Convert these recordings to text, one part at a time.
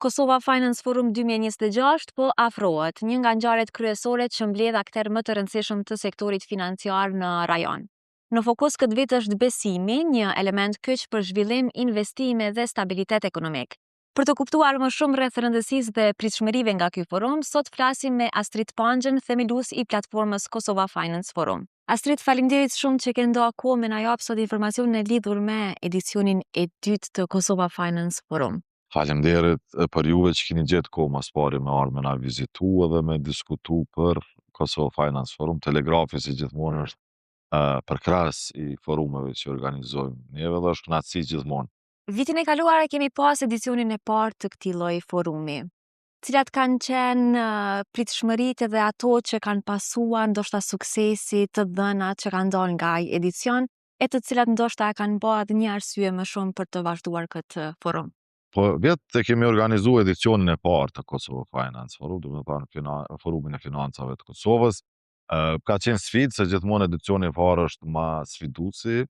Kosova Finance Forum 2026 po afrohet, një nga ngjarjet kryesore që mbledh akter më të rëndësishëm të sektorit financiar në rajon. Në fokus këtë vit është besimi, një element kyç për zhvillim, investime dhe stabilitet ekonomik. Për të kuptuar më shumë rreth rëndësisë dhe pritshmërive nga ky forum, sot flasim me Astrid Panxhen, themelues i platformës Kosova Finance Forum. Astrid, faleminderit shumë që ke ndoa kohë me na jap sot informacione lidhur me edicionin e dytë të Kosova Finance Forum. Faleminderit për juve që keni gjetë kohë mas pari me ardhur me na vizitu edhe me diskutu për Kosova Finance Forum. Telegrafi si gjithmonë është përkrahas i forumeve që organizojmë neve dhe është kënaqësi gjithmonë. Vitin e kaluar kemi pas edicionin e parë të këtij lloji forumi. Cilat kanë qenë pritshmëritë dhe ato që kanë pasua ndoshta suksesi të dhënat që kanë dalë nga ai edicion, e të cilat ndoshta kanë bërë edhe një arsye më shumë për të vazhduar këtë forum. Po vetë kemi organizuar edicionin e parë të Kosova Finance Forum, do të thonë forumin e financave të Kosovës. Ka qenë sfidë se gjithmonë edicioni i parë është më sfiduesi,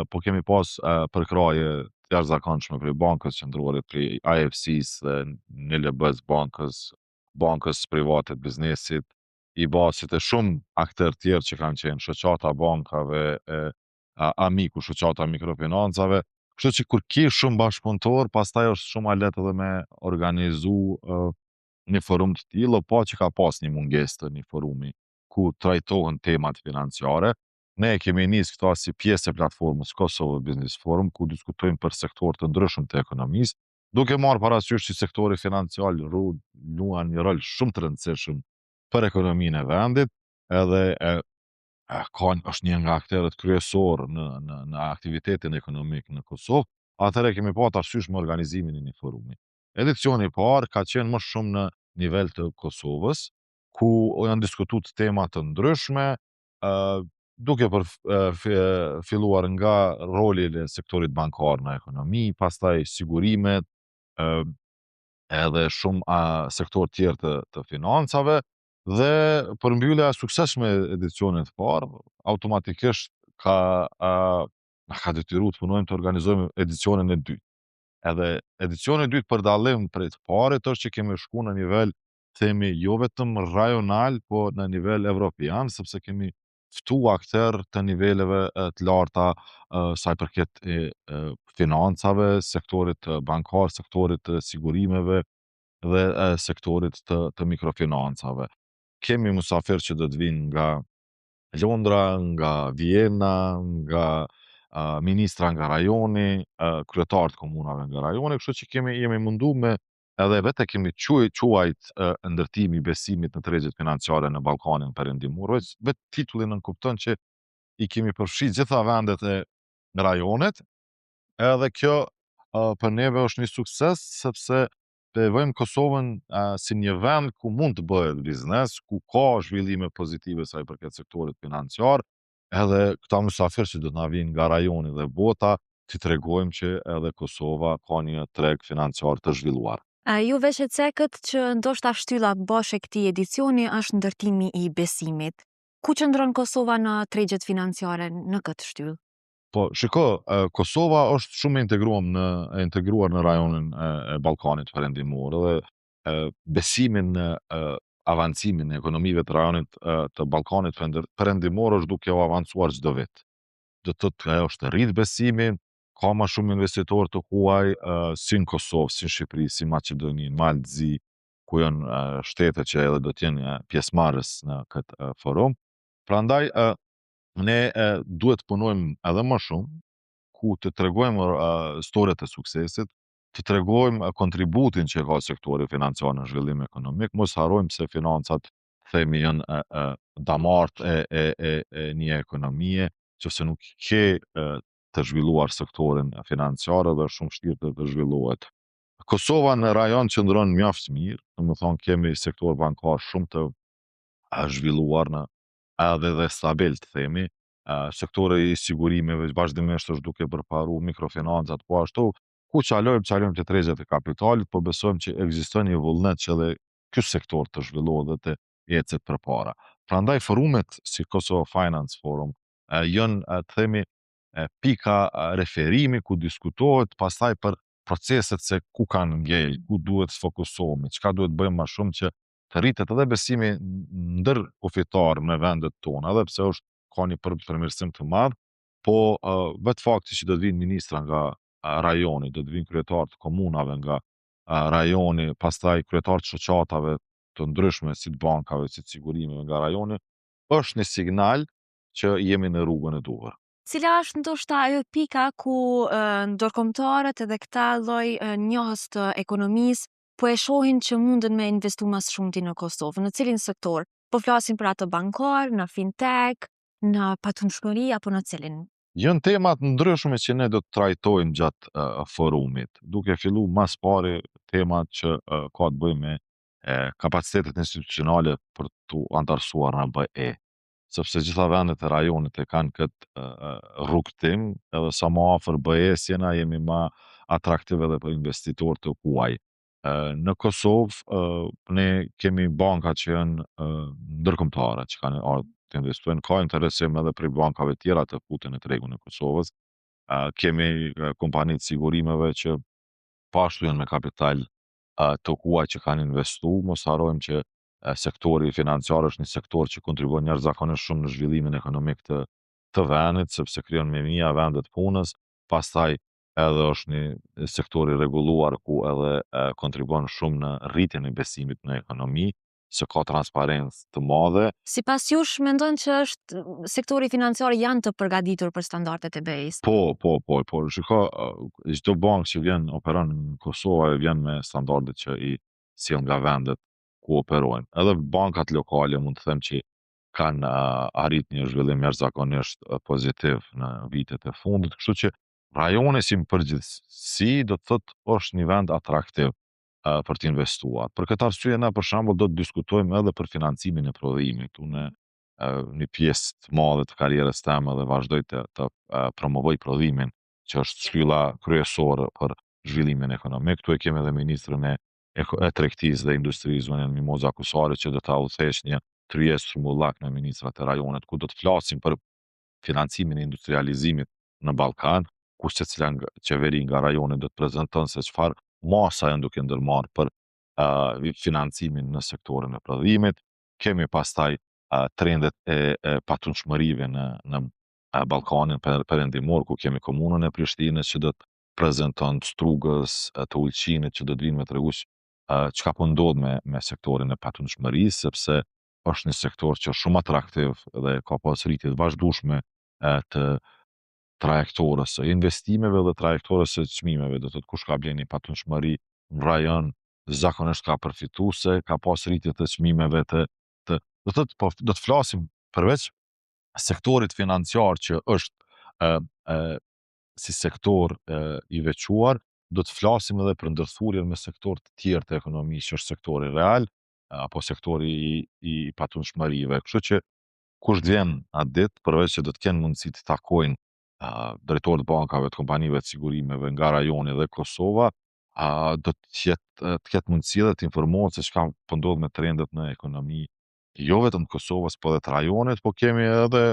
po kemi pas përkraje të jashtëzakonshme prej Bankës Qendrore, prej IFC-s dhe NLB-s bankës private të biznesit, i basit e shumë aktorë tjerë që kanë qenë shoqata bankave, amiku shoqata mikrofinancave. Kështu që kur ke shumë bashkëpunëtor, pastaj është shumë ma lehtë edhe me organizu një forum të tillë, pa që ka pas një mungesë të një forumi ku trajtohen temat financiare. Ne kemi nisë këta si pjesë e platformës Kosovo Business Forum, ku diskutojmë për sektor të ndryshëm të ekonomisë, duke marrë parasysh që sektori financiar luan një rol shumë të rëndësishëm për ekonominë e vendit, edhe është një nga aktorët kryesor në aktivitetin ekonomik në Kosovë. Atëherë kemi pasur arsysh me organizimin e një forumi. Edicioni i parë ka qenë më shumë në nivel të Kosovës, ku janë diskutuar tema të ndryshme, duke filluar nga roli i sektorit bankar në ekonomi, pastaj sigurimet, edhe shumë sektor tjerë të financave. Dhe përmbyllja e suksesshme e edicionit të parë, automatikisht na ka detyruar të punojmë të organizojmë edicionin e dytë. Edhe edicioni i dytë për dallim prej të parit është që kemi shku në nivel, themi, jo vetëm rajonal, po në nivel evropian, sepse kemi ftu aktorë të niveleve të larta sa i përket financave, sektorit bankar, sektorit të sigurimeve dhe sektorit të mikrofinancave. Kemi musafir që do të vinë nga Londra, nga Vjena, nga ministra nga rajoni, kryetar të komunave nga rajoni, kështu që jemi mundu me edhe vetë kemi quajt ndërtimi i besimit në tregjet financiare në Ballkanin Perëndimor. Vetë titulli nënkupton që i kemi përfshi gjitha vendet e rajonit, edhe kjo për neve është një sukses, sepse të vëjmë Kosovën si një vend ku mund të bëhet biznes, ku ka zhvillime pozitive sa i përket sektorit financiar, edhe këta mysafirë që do të na vinë nga rajoni dhe bota, t'i tregojmë që edhe Kosova ka një treg financiar të zhvilluar. Ju veç e cekët që ndoshta shtylla bosh e këtij edicioni është ndërtimi i besimit. Ku qëndron Kosova në tregjet financiare në këtë shtyllë? Po, shiko, Kosova është shumë e integruar në rajonin e Ballkanit Perëndimor dhe besimin në avancimin e ekonomive të rajonit të Ballkanit Perëndimor është duke u avancuar çdo vit. Do të thotë ajo është rrit besimi, ka më shumë investitorë të huaj si në Kosovë, si në Shqipëri, si Maqedoni, Malzi, ku janë shtete që edhe do të jenë pjesëmarrës në këtë forum. Prandaj ne duhet të punojmë edhe më shumë, ku të tregojmë historitë e suksesit, të tregojmë kontributin që ka sektori financiar në zhvillim ekonomik, mos harrojmë se financat, themi, janë damart e një ekonomie, qëse nuk ke të zhvilluar sektorin financiar dhe shumë vështirë të zhvillohet. Kosova në rajon qëndron mjaft mirë, domethënë kemi sektor bankar shumë të zhvilluar edhe dhe stabil, të themi. Sektori i sigurimeve vazhdimisht është duke përparu mikrofinancat, po ashtu ku qalojmë të tregjet e kapitalit, po besojmë që ekziston një vullnet që edhe ky sektor të zhvillohet dhe të ecet përpara. Prandaj forumet si Kosova Finance Forum janë, të themi, pika referimi ku diskutohet pastaj për proceset se ku kanë ngel, ku duhet të fokusohemi, çka duhet bëjmë më shumë që të rritet edhe besimi ndër kufitar me vendet tona, edhe pse ka një përmirësim të madh, po vetë fakti që do të vinë ministra nga rajoni, do të vinë kryetar të komunave nga rajoni, pastaj kryetar të shoqatave të ndryshme si të bankave, si të sigurimeve nga rajoni, është një signal që jemi në rrugën e duhur. Cila është ndoshta ajo pika ku ndërkombëtarët edhe këta lloj njohës të ekonomisë po e shohin që munden me investu mas shumti në Kosovë, në cilin sektor? Po flasim për atë bankar, në fintech, në patundshmëri apo në cilin? Jënë temat ndryshme që ne do të trajtojmë gjatë forumit, duke fillu mas pari temat që ka të bëjmë me kapacitetet institucionale për të antarësuar në BE. Sepse gjitha vendet e rajonit e kanë këtë rrugtim, edhe sa më afër BE-s jena jemi më atraktiv edhe për investitor të huaj. Në Kosovë ne kemi banka që janë ndërkombëtare, që kanë ardhur të investojnë, ka interesim edhe prej bankave tjera të futen në tregun e Kosovës. Kemi kompani të sigurimeve që pashtu janë me kapital të huaj që kanë investu, mos harrojmë që sektori financiar është një sektor që kontribuon jashtëzakonisht shumë në zhvillimin ekonomik të vendit, sepse krijon mijëra vende të punës, pastaj edhe është një sektor i rregulluar ku edhe kontribuon shumë në rritjen e besimit në ekonomi, se ka transparencë të madhe. Sipas jush mendon që është sektori financiar janë të përgatitur për standardet e BE-s? Po. Shiko, çdo bankë që vjen operon në Kosovë vjen me standardet që i sjell nga vendet ku operojnë. Edhe bankat lokale mund të them që kanë arrit një zhvillim jashtëzakonisht pozitiv në vitet e fundit, kështu që rajoni si përgjithësi do të thotë është një vend atraktiv për të investuar. Për këtë arsye na për shembull do të diskutojmë edhe për financimin e prodhimit. Unë një pjesë të madhe të karrierës time dhe vazhdoj të promovoj prodhimin, që është shtylla kryesore për zhvillimin ekonomik. Ktu e kemi edhe ministrin e tregtisë dhe industrisë, zonë Mimoza Kusari, që do ta udhëhesh një kryes shumullak në ministrat e rajonit, ku do të flasim për financimin e industrializimit në Ballkan, ku secila qeveri nga rajoni do të prezanton se çfarë masa janë duke ndërmarrë për financimin në sektorin e prodhimit. Kemi pastaj trendet e patundshmërive në Ballkanin perëndimor, ku kemi komunën e Prishtinës që do të prezanton të Strugës, të Ulqinit, që do të vinë me tregu çka po ndodh me sektorin e patundshmërisë, sepse është një sektor që është shumë atraktiv dhe ka pas rritje të vazhdueshme të trajektorës së investimeve dhe trajektorës së çmimeve. Do thotë kush ka bler një patundshmëri në rajon zakonisht ka përfituese, ka pas rritje të çmimeve do thotë po do të flasim përveç sektorit financiar që është si sektor i veçuar, do të flasim edhe për ndërthurjen me sektor të tjerë të ekonomisë, që është sektori real apo sektori i patundshmërive. Kështu që kush të vjen atë ditë, përveç që do të kenë mundësi të takojnë drejtorët bankave, të kompanive të sigurimeve nga rajoni dhe Kosova, do të ketë mundësi edhe të informohet se çka po ndodh me trendet në ekonomi, jo vetëm të Kosovës, po edhe të rajonit, po kemi edhe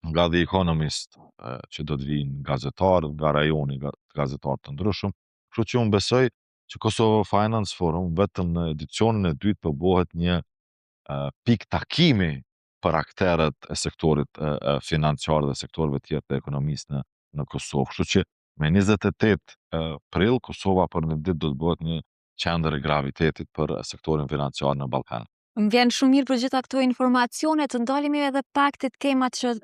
nga The Economist që do të vinë gazetarë nga rajoni, gazetarë të ndryshëm. Kështu që unë besoj që Kosovo Finance Forum vetëm në edicionin e dytë po bëhet një pikë takimi për akterët e sektorit financiar dhe sektorëve tjerë të ekonomisë në Kosovë. Kështu që me 28 prill Kosova për një ditë do të bëhet një qendër e gravitetit për sektorin financiar në Ballkan. Më vjen shumë mirë për gjitha këto informacione, të ndalemi edhe pak të temat që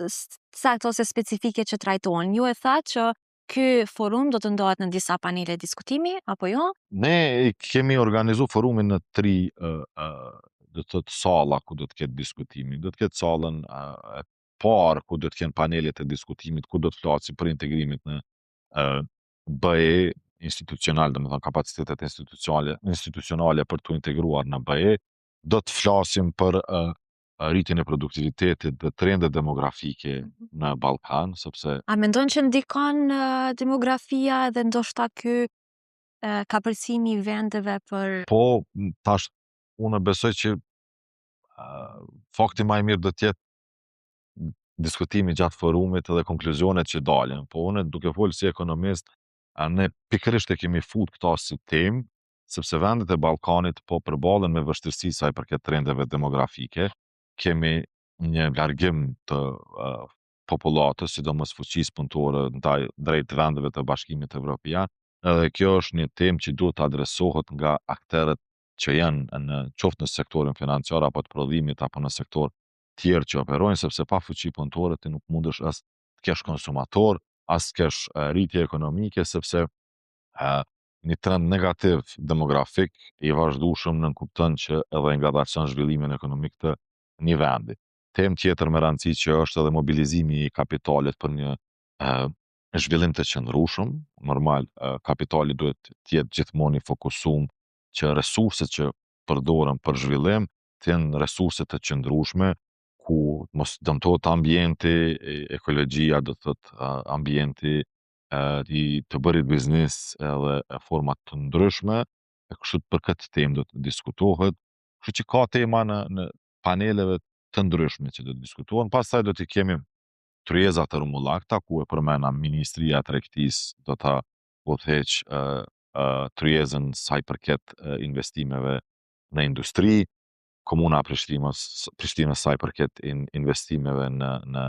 saktë ose specifike që trajtohen. Ju e tha që ky forum do të ndahet në disa panele diskutimi, apo jo? Ne kemi organizu forumin në 3 do të thotë salla ku do të ketë diskutimi. Do të ketë sallën e parë ku do të kenë panelet e diskutimit, ku do të flasim për integrimit në BE institucional, domethënë kapacitetet institucionale për të integruar në BE. Do të flasim për rritjen e produktivitetit dhe trendet demografike në Ballkan, sepse A mendon që ndikon demografia dhe ndoshta ky kapërcimi i vendeve për po tash unë besoj që fakti më i mirë do të jetë diskutimi gjatë forumit edhe konkluzionet që dalin. Po unë duke folur si ekonomist Ne pikërisht e kemi fut këta si temë, sepse vendet e Ballkanit po përballen me vështirësi sa i përket trendeve demografike. Kemi një largim të popullatës, sidomos fuqisë punëtore ndaj drejt vendeve të Bashkimit Evropian, edhe kjo është një temë që duhet të adresohet nga akterët që janë qoftë në sektorin financiar apo të prodhimit apo në sektor tjerë që operojnë, sepse pa fuqi punëtore ti nuk mundesh as të kesh konsumator, as të kesh rritje ekonomike, sepse një trend negativ demografik i vazhdueshëm nënkupton që edhe ngadalson zhvillimin ekonomik të një vendi. Temë tjetër me rëndësi që është edhe mobilizimi i kapitalit për një zhvillim të qëndrueshëm. Normal, kapitali duhet të jetë gjithmonë i fokusuar që resurset që përdoren për zhvillim të jenë resurse të qëndrueshme, ku mos dëmtohet ambienti, ekologjia, do të thotë ambienti i të bërit biznis edhe format të ndryshme, e kështu për këtë temë do të diskutohet. Kështu që ka tema në paneleve të ndryshme që do të diskutohen. Pastaj do t'i kemi tryezat e rumullakta, ku e përmena Ministria e Tregtisë do ta udhëheq tryezën sa i përket investimeve në industri, Komuna e Prishtinës sa i përket investimeve në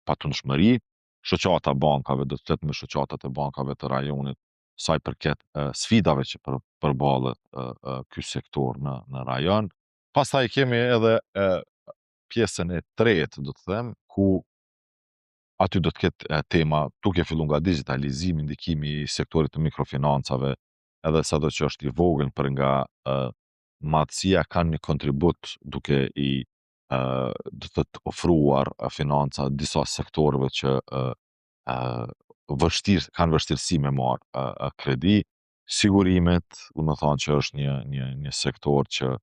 patundshmëri, shoqata bankave, do të flet me shoqatat e bankave të rajonit sa i përket sfidave që përballet ky sektor në rajon. Pastaj kemi edhe pjesën e tretë, do të them, ku aty do të ketë tema duke filluar nga digitalizimi, ndikimi i sektorit të mikrofinancave, edhe sado që është i vogël për nga madhësia kanë një kontribut duke i do të thotë ofruar financa disa sektorëve që kanë vështirësi me marrë kredi. Sigurimet, do të thonë që është një sektor që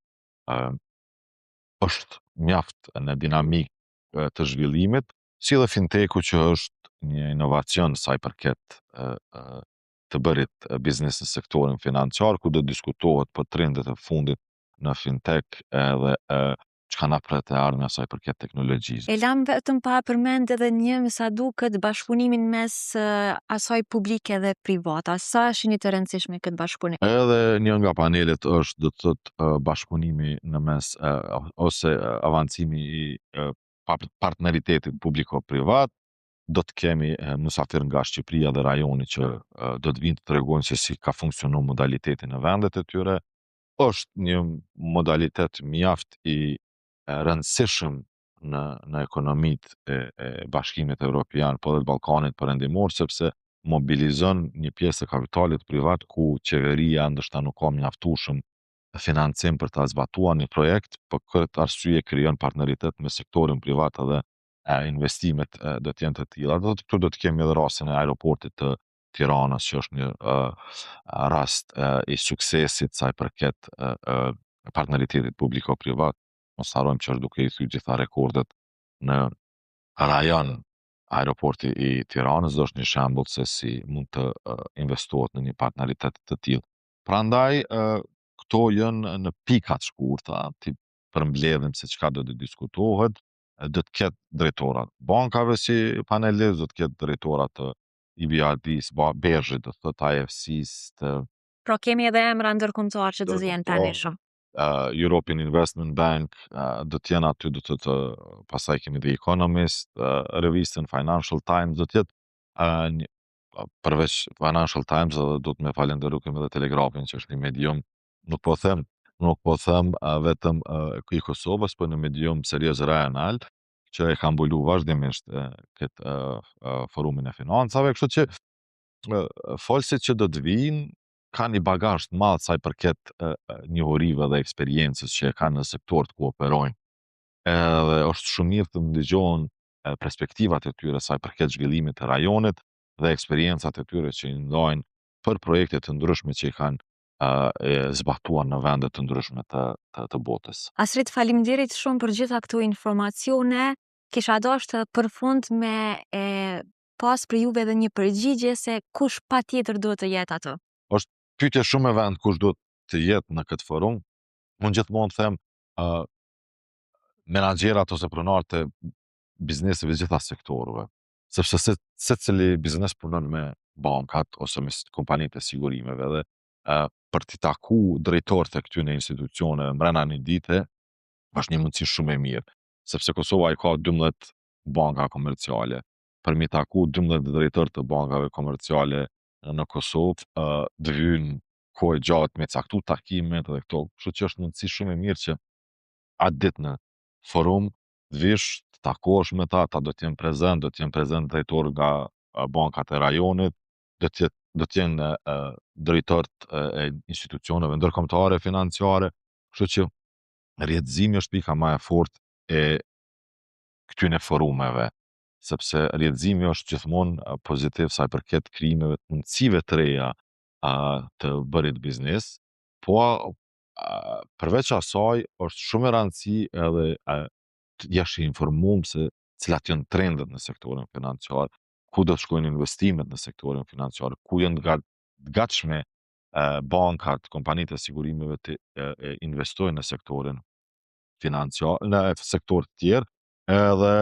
është mjaft në dinamikë të zhvillimit, si edhe finteku që është një inovacion sa i përket të bërit biznes në sektorin financiar, ku do diskutohet për trendet e fundit në fintech edhe çka na pret e ardhmja sa i përket teknologjisë. E lam vetëm pa përmend edhe një me sa duket bashkëpunimin mes asaj publike dhe private. Sa është një të rëndësishme këtë bashkëpunim? Edhe një nga panelet është do të thotë bashkëpunimi në mes ose avancimi i partneritetit publiko-privat. Do të kemi mysafir nga Shqipëria dhe rajoni që do të vinë të tregojnë se si ka funksionuar modaliteti në vendet e tyre. Është një modalitet mjaft i rëndësishëm në ekonomitë e Bashkimit Evropian, po dhe të Ballkanit perëndimor, sepse mobilizon një pjesë të kapitalit privat ku qeveria ndoshta nuk ka mjaftueshëm financim për ta zbatuar një projekt, për këtë arsye krijon partneritet me sektorin privat edhe investimet do të jenë të tilla. Këtu do të kemi edhe rastin e aeroportit të Tiranës, që është një rast i suksesit sa i përket partneritetit publiko-privat. Mos harrojmë që është duke i thyrë gjitha rekordet në rajon. Aeroporti i Tiranës është një shembull se si mund të investohet në një partneritet të tillë. Prandaj këto janë në pika të shkurta, ti përmbledhim se çka do të diskutohet. Do të ketë drejtorat bankave si panelist, do të ketë drejtorat të EBRD-s, Bergit, do të thotë IFC-s, të Pra kemi edhe emra ndërkombëtar që do të jenë pranishëm. European Investment Bank, do të jenë aty, do të thotë pastaj kemi The Economist, revistën Financial Times, do të jetë përveç Financial Times, do të më falenderoj edhe Telegrafin që është një medium, nuk po them vetëm i Kosovës, po në medium serioz rajonal, që e ka mbulu vazhdimisht këtë forumin e financave, kështu që folësit që do të vinë kanë një bagazh të madh sa i përket njohurive dhe eksperiencës që kanë në sektor ku operojnë. Edhe është shumë mirë të ndëgjohen perspektivat e tyre sa i përket zhvillimit të rajonit dhe eksperiencat e tyre që i ndajnë për projekte të ndryshme që i kanë zbatuar në vende të ndryshme të botës. Asrit, faleminderit shumë për gjitha këto informacione. Kisha dashur për fund me pas për juve edhe një përgjigje se kush patjetër duhet të jetë atë. Është pyetje shumë e vend kush duhet të jetë në këtë forum. Unë gjithmonë them menaxherat ose pronarët e bizneseve të gjitha sektorëve. sepse secili biznes punon me bankat ose me kompanitë e sigurimeve dhe për t'i taku drejtorët e këtyre institucioneve mbrana një dite është një mundësi shumë e mirë, sepse Kosova i ka 12 banka komerciale. Për mi taku 12 drejtorë të bankave komerciale në Kosovë, të vynë kohë gjatë me caktu takimet dhe këto, kështu që është mundësi shumë e mirë që atë ditë në forum të vish, të takosh me ta do t'jenë prezent drejtorë nga bankat e rajonit, do t'jenë drejtorët e institucioneve ndërkombëtare financiare, kështu që rrjedhëzimi është pika më e fortë e këtyre forumeve, sepse rrjedhëzimi është gjithmonë pozitiv sa i përket krijimeve të mundësive të reja të bërit biznes, po përveç asaj është shumë e rëndësishme edhe të jesh i informuar se cilat janë trendet në sektorin financiar, ku do të shkojnë investimet në sektorin financiar, ku janë të gatshme bankat, kompanitë e sigurimeve të investojnë në sektorin financiar, në sektor të tjerë, edhe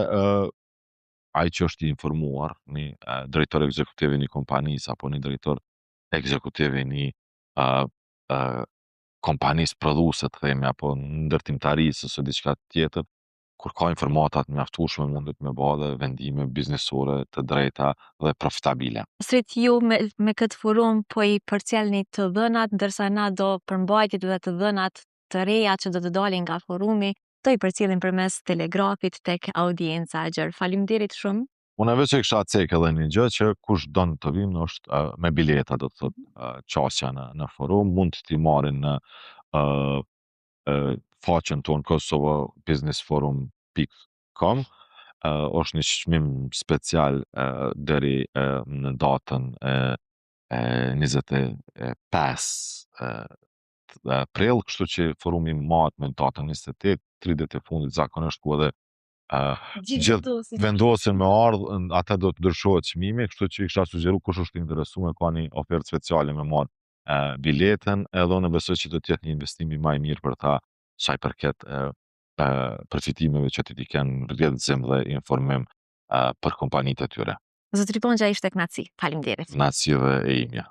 ai që është i informuar, një drejtor ekzekutiv i një kompanisë apo një drejtor ekzekutiv i një kompanisë prodhuese të themi apo ndërtimtarisë ose diçka tjetër, kur ka informata të mjaftueshme mundet me bë dhe vendime biznesore të drejta dhe profitabile. Srit ju me këtë forum po i përcjellni të dhënat, ndërsa na do përmbajtjet dhe të dhënat të reja që do të dalin nga forumi, do i përcjellim përmes telegrafit tek audienca e gjerë. Faleminderit shumë. Unë veç e kisha cek edhe një gjë që kush don të vinë është me bileta, do të thotë qasja në forum, mund t'i marrin në faqen tonë kosovabusinessforum.com. Është një çmim special deri në datën 25 prill, kështu që forumi mahet me datën 28, 30 e fundit zakonisht ku edhe gjithë vendosin me ardhë, ata do të ndryshohet çmimi, kështu që i kisha sugjeru kush është interesuar ka një ofertë speciale me marrë biletën, edhe unë besoj që do të jetë një investim i më i mirë për ta sa i përket përfitimeve që ti kenë rrjedhëzim dhe informim për kompanitë e tyre. Zotri Ponxha ishte knaçi. Faleminderit. Knaçi dhe e imja.